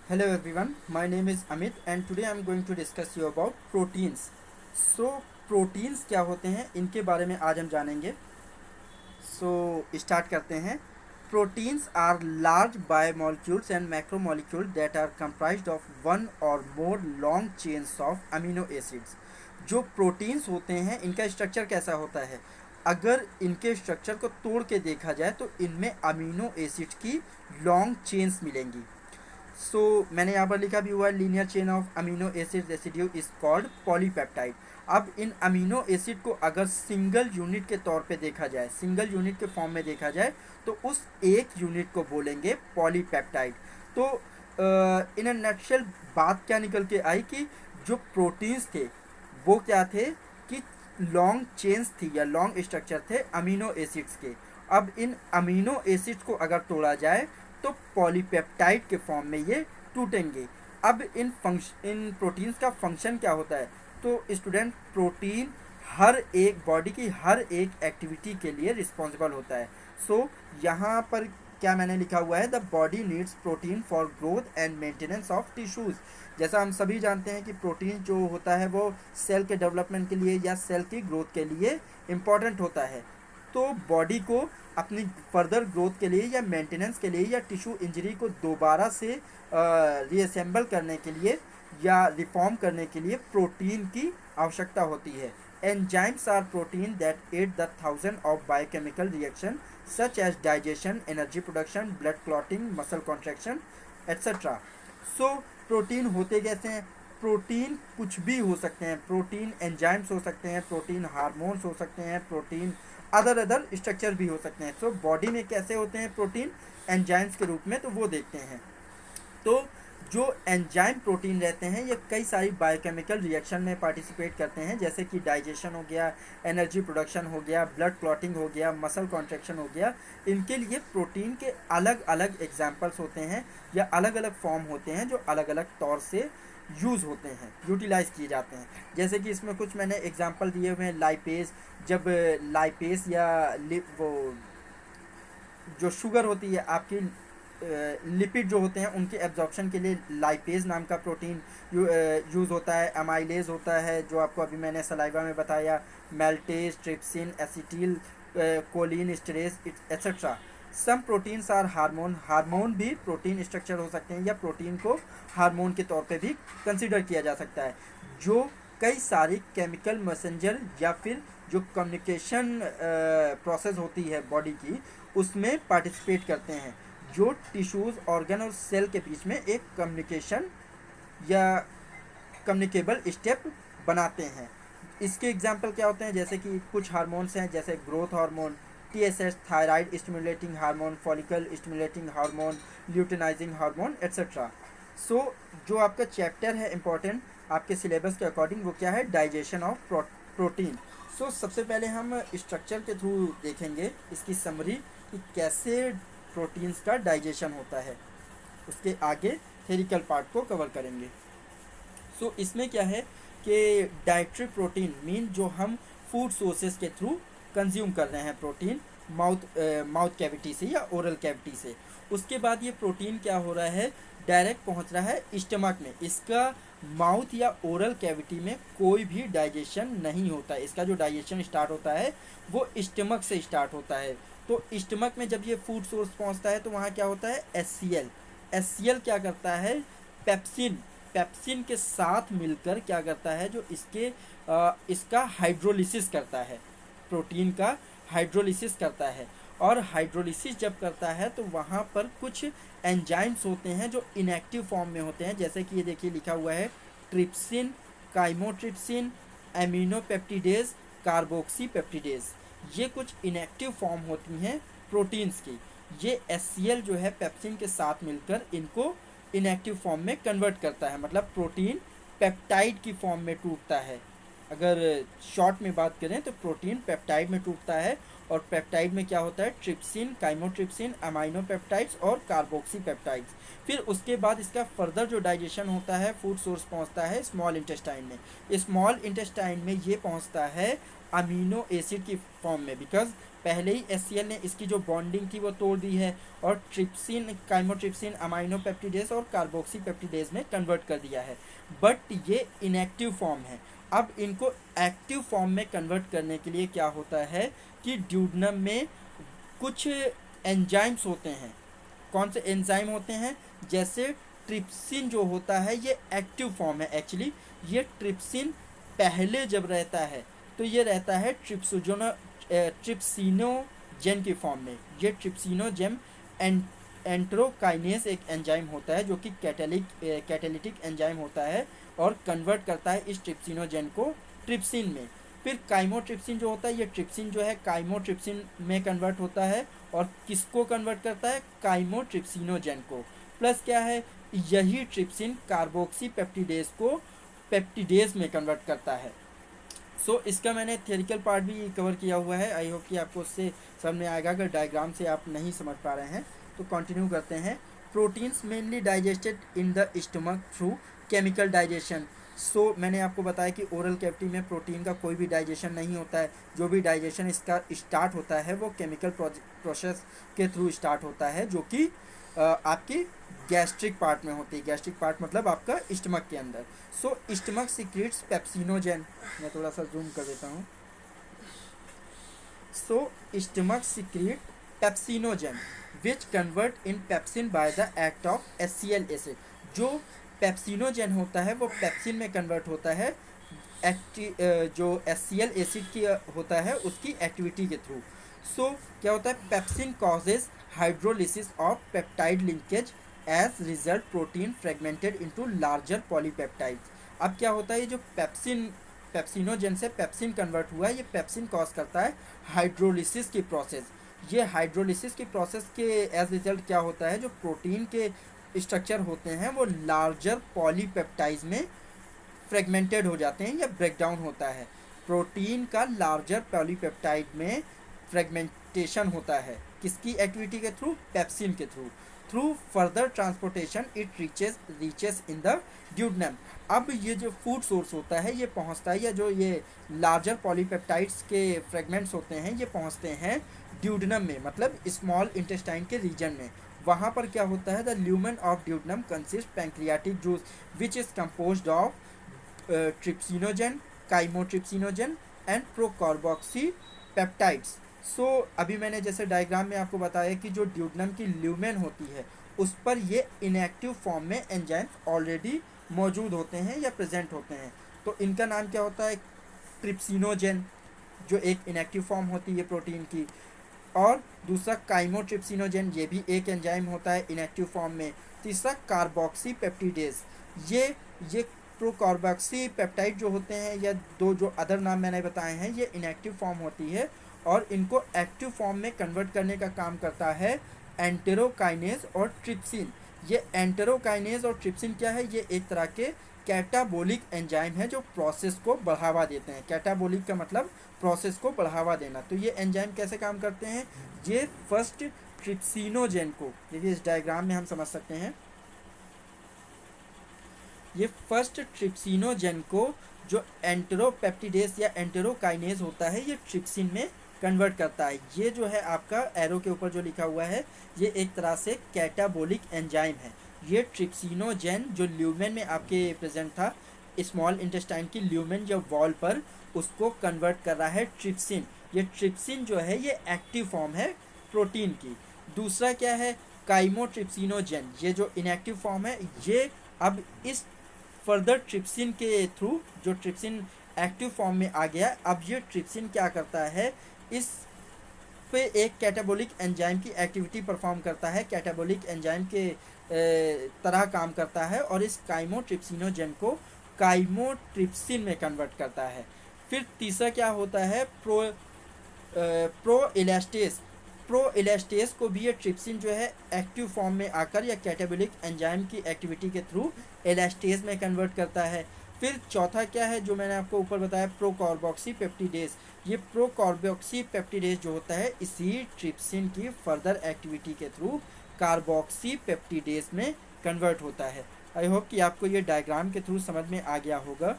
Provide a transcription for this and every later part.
Hello everyone, my name is Amit and today I am going to discuss you about proteins. So proteins क्या होते हैं इनके बारे में आज हम जानेंगे. So स्टार्ट करते हैं. Proteins are large biomolecules and macromolecules that are comprised of one or more long chains of amino acids. जो प्रोटीन्स होते हैं इनका स्ट्रक्चर कैसा होता है. अगर इनके स्ट्रक्चर को तोड़ के देखा जाए तो इनमें अमीनो एसिड्स की लॉन्ग चेन्स मिलेंगी. मैंने यहाँ पर लिखा भी हुआ है linear chain of amino acid residue is called polypeptide. अब इन अमीनो एसिड को अगर सिंगल यूनिट के तौर पे देखा जाए, सिंगल यूनिट के फॉर्म में देखा जाए तो उस एक यूनिट को बोलेंगे पॉलीपेप्टाइड. तो इन अ नटशेल बात क्या निकल के आई कि जो प्रोटीन्स थे वो क्या थे कि लॉन्ग चेन्स थी या लॉन्ग स्ट्रक्चर थे अमीनो एसिड्स के. अब इन अमीनो एसिड्स को अगर तोड़ा जाए तो पॉलीपेप्टाइड के फॉर्म में ये टूटेंगे. अब इन प्रोटीन्स का फंक्शन क्या होता है. तो स्टूडेंट, प्रोटीन हर एक बॉडी की हर एक एक्टिविटी के लिए रिस्पॉन्सिबल होता है. यहाँ पर क्या मैंने लिखा हुआ है, the body needs protein for growth and maintenance of tissues. जैसा हम सभी जानते हैं कि प्रोटीन जो होता है वो सेल के डेवलपमेंट के लिए या सेल की ग्रोथ के लिए इम्पॉर्टेंट होता है. तो बॉडी को अपनी फर्दर ग्रोथ के लिए या मेंटेनेंस के लिए या टिश्यू इंजरी को दोबारा से रीअसेंबल करने के लिए या रिफॉर्म करने के लिए प्रोटीन की आवश्यकता होती है. Enzymes are protein that aid the thousand of biochemical reaction such as digestion, energy production, blood clotting, muscle contraction etcetera. Protein होते कैसे हैं. प्रोटीन कुछ भी हो सकते हैं. प्रोटीन एंजाइम्स हो सकते हैं, प्रोटीन हार्मोन्स हो सकते हैं, प्रोटीन अदर स्ट्रक्चर भी हो सकते हैं. बॉडी में कैसे होते हैं प्रोटीन एंजाइम्स के रूप में, तो वो देखते हैं. तो जो एंजाइम प्रोटीन रहते हैं ये कई सारी बायोकेमिकल रिएक्शन में पार्टिसिपेट करते हैं, जैसे कि डाइजेशन हो गया, एनर्जी प्रोडक्शन हो गया, ब्लड क्लॉटिंग हो गया, मसल कॉन्ट्रैक्शन हो गया. इनके लिए प्रोटीन के अलग अलग एग्जाम्पल्स होते हैं या अलग अलग फॉर्म होते हैं जो अलग अलग तौर से यूज़ होते हैं, यूटिलाइज किए जाते हैं. जैसे कि इसमें कुछ मैंने एग्जांपल दिए हुए हैं. लाइपेज, जब लाइपेज या वो जो शुगर होती है आपकी, लिपिड जो होते हैं उनके एब्जॉर्प्शन के लिए लाइपेज नाम का प्रोटीन यूज़ होता है. अमाइलेज होता है जो आपको अभी मैंने सलाइवा में बताया, maltase, trypsin, acetyl choline esterase etcetera. Some proteins are hormone. Hormone भी प्रोटीन स्ट्रक्चर हो सकते हैं या प्रोटीन को हार्मोन के तौर पे भी कंसिडर किया जा सकता है, जो कई सारी केमिकल मैसेंजर या फिर जो कम्युनिकेशन प्रोसेस होती है बॉडी की उसमें पार्टिसिपेट करते हैं, जो टिश्यूज़, ऑर्गन और सेल के बीच में एक कम्युनिकेशन या कम्युनिकेबल स्टेप बनाते हैं. इसके एग्जांपल क्या होते हैं, जैसे कि कुछ हार्मोन्स हैं जैसे growth hormone, TSH thyroid stimulating hormone, follicle stimulating hormone, luteinizing hormone etcetera. जो आपका चैप्टर है इम्पॉर्टेंट आपके सिलेबस के अकॉर्डिंग, वो क्या है, डाइजेशन ऑफ प्रोटीन. सबसे पहले हम स्ट्रक्चर के थ्रू देखेंगे इसकी समरी कि कैसे प्रोटीन्स का डाइजेशन होता है. उसके आगे थेरिकल पार्ट को कवर करेंगे. इसमें क्या है कि डाइट्री प्रोटीन मीन जो हम फूड सोर्सेज के थ्रू कंज्यूम कर रहे हैं प्रोटीन, माउथ कैविटी से या ओरल कैविटी से. उसके बाद ये प्रोटीन क्या हो रहा है, डायरेक्ट पहुंच रहा है स्टमक में. इसका माउथ या ओरल कैविटी में कोई भी डाइजेशन नहीं होता है. इसका जो डाइजेशन स्टार्ट होता है वो स्टमक से स्टार्ट होता है. तो स्टमक में जब ये फूड सोर्स पहुंचता है तो वहाँ क्या होता है, HCl. HCl क्या करता है, पेप्सिन के साथ मिलकर क्या करता है, जो इसका हाइड्रोलिसिस करता है, प्रोटीन का हाइड्रोलिसिस करता है. और हाइड्रोलिसिस जब करता है तो वहाँ पर कुछ एंजाइम्स होते हैं जो इनएक्टिव फॉर्म में होते हैं, जैसे कि ये देखिए लिखा हुआ है ट्रिप्सिन, काइमोट्रिप्सिन, एमिनोपेप्टिडेज, कार्बोक्सीपेप्टिडेज. ये कुछ इनएक्टिव फॉर्म होती हैं प्रोटीन्स की. ये HCl जो है पेप्सिन के साथ मिलकर इनको इनएक्टिव फॉर्म में कन्वर्ट करता है, मतलब प्रोटीन पेप्टाइड की फॉर्म में टूटता है. अगर शॉर्ट में बात करें तो प्रोटीन पेप्टाइड में टूटता है, और पेप्टाइड में क्या होता है, ट्रिप्सिन, काइमोट्रिप्सिन, अमाइनो पेप्टाइड्स और कार्बोक्सी पेप्टाइड्स. फिर उसके बाद इसका फर्दर जो डाइजेशन होता है, फूड सोर्स पहुंचता है स्मॉल इंटेस्टाइन में. स्मॉल इंटेस्टाइन में ये पहुंचता है अमीनो एसिड की फॉर्म में, बिकॉज पहले ही HCl ने इसकी जो बॉन्डिंग थी वो तोड़ दी है और ट्रिप्सिन, काइमोट्रिप्सिन अमाइनो पेप्टिडेज और कार्बोक्सी पेप्टिडेज में कन्वर्ट कर दिया है, बट ये इनएक्टिव फॉर्म है। अब इनको एक्टिव फॉर्म में कन्वर्ट करने के लिए क्या होता है कि ड्यूडनम में कुछ एंजाइम्स होते हैं। कौन से एंजाइम होते हैं? जैसे ट्रिप्सिन जो होता है ये एक्टिव फॉर्म है एक्चुअली। ये ट्रिप्सिन पहले जब रहता है तो ये रहता है ट्रिप्सिनोजेन की फॉर्म में। ये ट्रिप्सिनोजेन एंट्रोकाइनेस एक एंजाइम होता है जो कि कैटालिटिक एंजाइम होता है और कन्वर्ट करता है इस ट्रिप्सिनोजेन को ट्रिप्सिन में। फिर काइमोट्रिप्सिन जो होता है, ये ट्रिप्सिन जो है काइमोट्रिप्सिन में कन्वर्ट होता है और किसको कन्वर्ट करता है? काइमोट्रिप्सिनोजेन को। प्लस क्या है, यही ट्रिप्सिन कार्बोक्सी पेप्टिडेज को पेप्टिडेज में कन्वर्ट करता है। सो इसका मैंने थ्योरिकल पार्ट भी कवर किया हुआ है। आई होप कि आपको उससे समझ में आएगा। अगर डायग्राम से आप नहीं समझ पा रहे हैं तो कंटिन्यू करते हैं। Proteins mainly digested in the stomach through chemical digestion. So मैंने आपको बताया कि ओरल कैविटी में प्रोटीन का कोई भी डाइजेशन नहीं होता है। जो भी डाइजेशन इसका स्टार्ट होता है वो केमिकल प्रोसेस के थ्रू स्टार्ट होता है, जो कि आपकी गैस्ट्रिक पार्ट में होती है। गैस्ट्रिक पार्ट मतलब आपका स्टमक के अंदर। So stomach secretes pepsinogen. मैं थोड़ा सा जूम कर देता हूँ। So stomach secrete pepsinogen which convert in pepsin by the act of HCl acid. जो पेप्सिनोजेन होता है वो पेप्सिन में कन्वर्ट होता है जो HCl एसिड की होता है उसकी एक्टिविटी के थ्रू। सो क्या होता है? Pepsin causes hydrolysis of peptide linkage, as result protein fragmented into larger polypeptides. अब क्या होता है, ये जो पेप्सिनोजेन से पेप्सिन कन्वर्ट हुआ है, ये पेप्सिन कॉज करता है हाइड्रोलिसिस की प्रोसेस। ये हाइड्रोलिसिस की प्रोसेस के एज रिजल्ट क्या होता है, जो प्रोटीन के स्ट्रक्चर होते हैं वो लार्जर पॉलीपेप्टाइड्स में फ्रेगमेंटेड हो जाते हैं या ब्रेकडाउन होता है। प्रोटीन का लार्जर पॉलीपेप्टाइड में फ्रेगमेंटेशन होता है किसकी एक्टिविटी के थ्रू? पेप्सिन के through. Through further transportation it reaches in the duodenum. अब ये जो फूड सोर्स होता है ये पहुंचता है, या जो ये लार्जर पॉलीपेप्टाइड्स के फ्रेगमेंट्स होते हैं ये पहुंचते हैं ड्यूडनम में, मतलब स्मॉल इंटेस्टाइन के रीजन में। वहाँ पर क्या होता है? The lumen of duodenum consist pancreatic juice which is composed of trypsinogen, chymotrypsinogen and procarboxy peptides. So अभी मैंने जैसे डायग्राम में आपको बताया कि जो ड्यूडनम की ल्यूमेन होती है उस पर ये इनएक्टिव फॉर्म में एंजाइम्स ऑलरेडी मौजूद होते हैं या प्रेजेंट होते हैं। तो इनका नाम क्या होता है? ट्रिप्सिनोजेन, जो एक इनएक्टिव फॉर्म होती है प्रोटीन की, और दूसरा काइमोट्रिप्सिनोजेन, ये भी एक एंजाइम होता है इनएक्टिव फॉर्म में। तीसरा कार्बोक्सी पेप्टिडेज, ये प्रोकार्बोक्सी पेप्टाइड जो होते हैं या दो जो अदर नाम मैंने बताए हैं ये इनएक्टिव फॉर्म होती है और इनको एक्टिव फॉर्म में कन्वर्ट करने का काम करता है एंटेरोकाइनेज और ट्रिप्सिन। ये एंटेरोकाइनेज और ट्रिप्सिन क्या है? ये एक तरह के कैटाबोलिक एंजाइम है जो प्रोसेस को बढ़ावा देते हैं। कैटाबोलिक का मतलब प्रोसेस को बढ़ावा देना। तो ये एंजाइम कैसे काम करते हैं? ये फर्स्ट ट्रिप्सिनोजेन को, देखिए इस डायग्राम में हम समझ सकते हैं, ये फर्स्ट ट्रिप्सिनोजेन को जो एंटेरोपेप्टिडेज या एंटेरोकाइनेज होता है ये ट्रिप्सिन में कन्वर्ट करता है। ये जो है आपका एरो के ऊपर जो लिखा हुआ है ये एक तरह से कैटाबोलिक एंजाइम है। ये ट्रिप्सिनोजेन जो ल्यूमेन में आपके प्रेजेंट था, स्मॉल इंटेस्टाइन की ल्यूमेन या वॉल पर, उसको कन्वर्ट कर रहा है ट्रिप्सिन। ये ट्रिप्सिन जो है ये एक्टिव फॉर्म है प्रोटीन की। दूसरा क्या है? काइमोट्रिप्सिनोजेन, ये जो इनएक्टिव फॉर्म है ये अब इस फर्दर ट्रिप्सिन के थ्रू, जो ट्रिप्सिन एक्टिव फॉर्म में आ गया, अब ये ट्रिप्सिन क्या करता है? इस पे एक कैटाबोलिक एंजाइम की एक्टिविटी परफॉर्म करता है, कैटाबोलिक एंजाइम के तरह काम करता है और इस काइमोट्रिप्सिनोजेन को काइमोट्रिप्सिन में कन्वर्ट करता है। फिर तीसरा क्या होता है? प्रो इलास्टेस को भी ये ट्रिप्सिन जो है एक्टिव फॉर्म में आकर या कैटाबोलिक एंजाइम की एक्टिविटी के थ्रू इलास्टेस में कन्वर्ट करता है। फिर चौथा क्या है जो मैंने आपको ऊपर बताया? Procarboxy peptidase. ये प्रोकार्बोक्सी पेप्टिडेज जो होता है इसी ट्रिप्सिन की फर्दर एक्टिविटी के थ्रू कार्बोक्सी पेप्टिडेज में कन्वर्ट होता है। आई होप कि आपको ये डायग्राम के थ्रू समझ में आ गया होगा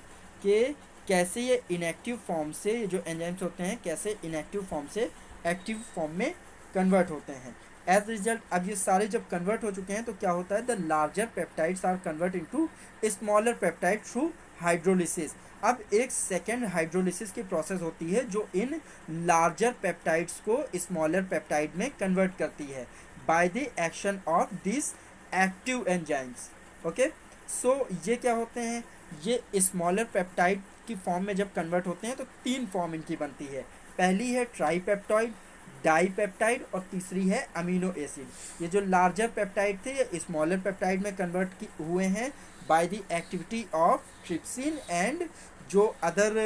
कि कैसे ये इनएक्टिव फॉर्म से जो एंजाइम्स होते हैं कैसे इनएक्टिव फॉर्म से एक्टिव फॉर्म में कन्वर्ट होते हैं। एज रिजल्ट अब ये सारे जब कन्वर्ट हो चुके हैं तो क्या होता है, the larger peptides are convert into smaller peptide through hydrolysis. अब एक सेकेंड हाइड्रोलिसिस की प्रोसेस होती है जो इन लार्जर पेप्टाइड्स को स्मॉलर पेप्टाइड में कन्वर्ट करती है by the action of this active enzymes. Okay, so ये क्या होते हैं, ये स्मॉलर पेप्टाइड की फॉर्म में जब कन्वर्ट होते हैं तो तीन फॉर्म इनकी बनती है। पहली है ट्राईपेप्टाइड, डाईपेप्टाइड और तीसरी है अमीनो एसिड। ये जो लार्जर पेप्टाइड थे ये स्मॉलर पेप्टाइड में कन्वर्ट हुए हैं by the activity of trypsin and जो अदर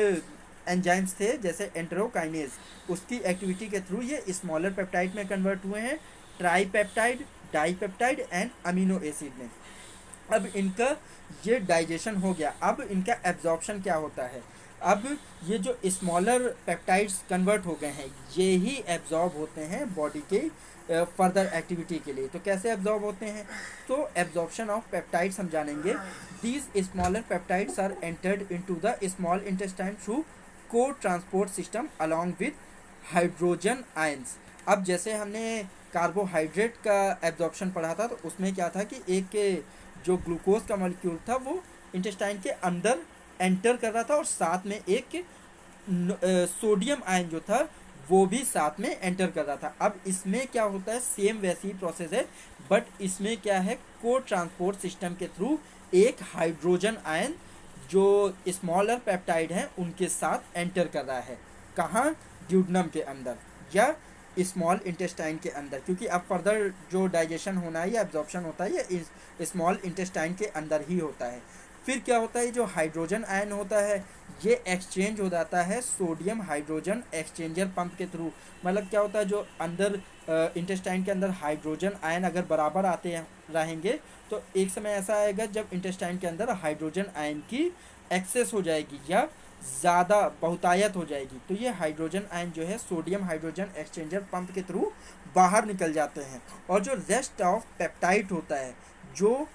एंजाइम्स थे जैसे एंटेरोकाइनेज, उसकी एक्टिविटी के थ्रू ये स्मॉलर पेप्टाइड में कन्वर्ट हुए हैं, tripeptide, dipeptide and amino acid में। अब इनका ये डाइजेशन हो गया, अब इनका एब्जॉर्प्शन क्या होता है। अब ये जो स्मॉलर पेप्टाइड्स कन्वर्ट हो गए हैं ये ही एब्जॉर्ब होते हैं बॉडी के फर्दर एक्टिविटी के लिए। तो कैसे एब्जॉर्ब होते हैं, तो एब्जॉर्प्शन ऑफ पेप्टाइड्स हम जानेंगे। These smaller peptides are entered into the small intestine through co transport system along with hydrogen ions. अब जैसे हमने कार्बोहाइड्रेट का एब्जॉर्प्शन पढ़ा था तो उसमें क्या था कि एक जो ग्लूकोज का मॉलिक्यूल था वो इंटेस्टाइन के अंदर एंटर कर रहा था और साथ में एक सोडियम आयन जो था वो भी साथ में एंटर कर रहा था। अब इसमें क्या होता है, सेम वैसी ही प्रोसेस है बट इसमें क्या है, को ट्रांसपोर्ट सिस्टम के थ्रू एक हाइड्रोजन आयन जो स्मॉलर पेप्टाइड हैं उनके साथ एंटर कर रहा है। कहाँ, ड्यूडनम के अंदर या स्मॉल इंटेस्टाइन के अंदर, क्योंकि अब फर्दर जो डाइजेशन होना है या एब्जॉर्प्शन होता है ये स्मॉल इंटेस्टाइन के अंदर ही होता है। फिर क्या होता है, जो हाइड्रोजन आयन होता है ये एक्सचेंज हो जाता है सोडियम हाइड्रोजन एक्सचेंजर पंप के थ्रू। मतलब क्या होता है, जो अंदर इंटेस्टाइन के अंदर हाइड्रोजन आयन अगर बराबर आते रहेंगे तो एक समय ऐसा आएगा जब इंटेस्टाइन के अंदर हाइड्रोजन आयन की एक्सेस हो जाएगी या ज़्यादा बहुतायत हो जाएगी, तो ये हाइड्रोजन आयन जो है सोडियम हाइड्रोजन एक्सचेंजर पंप के थ्रू बाहर निकल जाते हैं। और जो रेस्ट ऑफ पेप्टाइड होता है, जो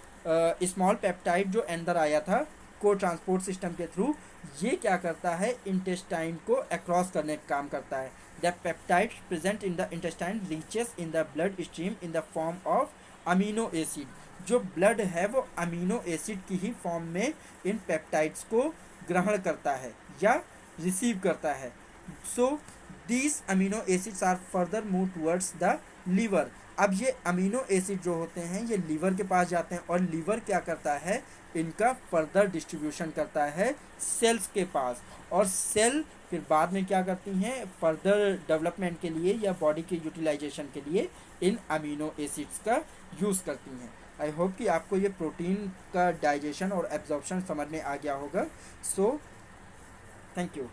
स्मॉल पेप्टाइड जो अंदर आया था को ट्रांसपोर्ट सिस्टम के थ्रू, ये क्या करता है, इंटेस्टाइन को अक्रॉस करने का काम करता है। The peptide present in the intestine reaches in the blood stream in the form of amino acid. जो ब्लड है वो अमीनो एसिड की ही फॉर्म में इन पेप्टाइड्स को ग्रहण करता है या रिसीव करता है। So these amino acids are further move towards the liver. अब ये अमीनो एसिड जो होते हैं ये लीवर के पास जाते हैं और लीवर क्या करता है, इनका फर्दर डिस्ट्रीब्यूशन करता है सेल्स के पास, और सेल फिर बाद में क्या करती हैं, फर्दर डेवलपमेंट के लिए या बॉडी के यूटिलाइजेशन के लिए इन अमीनो एसिड्स का यूज़ करती हैं। आई होप कि आपको ये प्रोटीन का डाइजेशन और एब्जॉर्प्शन समझ में आ गया होगा। So thank you.